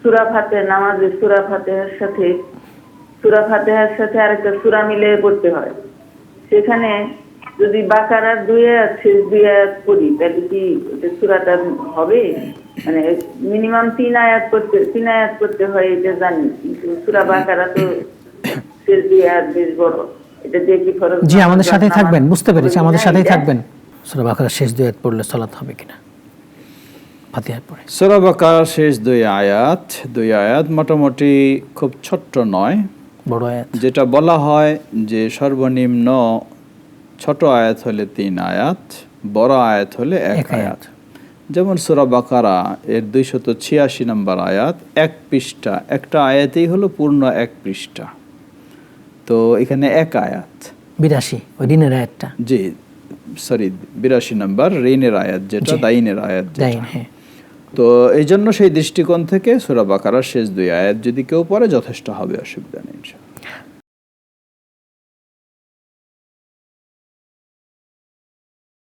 সূরা ফাতিহা, নামাজে সূরা ফাতিহার সাথে আরেকটা সূরা মিলে পড়তে হয়। সেখানে যদি বাকারার 2 আয়াত শেষ 2 আয়াত পড়ি তাহলে কি সূরাটা হবে? মানে মিনিমাম 3 আয়াত করতে হয় এটা জানি, কিন্তু সূরা বাকারা তো শেষ 2 আয়াত বেশ বড়, এটা দিয়ে কি ফরজ? জি, আমাদের সাথেই থাকবেন, বুঝতে পেরেছি, আমাদের সাথেই থাকবেন। সূরা বাকারার শেষ 2 আয়াত পড়লে সালাত হবে কিনা ফাতিহার পরে? সূরা বাকারার শেষ 2 আয়াত মোটামুটি খুব ছোট্ট নয়, বড় আয়াত। যেটা বলা হয় যে সর্বনিম্ন ছোট আয়াত হলে 3 আয়াত, বড় আয়াত হলে 1 আয়াত। যেমন সূরা বাকারা এর 286 নম্বর আয়াত, 1 পৃষ্ঠা, একটা আয়াতেই হলো পূর্ণ 1 পৃষ্ঠা, তো এখানে 1 আয়াত। 82 ওই ঋণের আয়াতটা। জি সরি, 82 নম্বর ঋণের আয়াত, যেটা দাইনের আয়াত যেটা। হ্যাঁ। তো এই জন্য সেই দৃষ্টিকোণ থেকে সূরা বাকারার শেষ 2 আয়াত যদি কেউ পড়ে যথেষ্ট হবে, অসুবিধা নেই ইনশাআল্লাহ।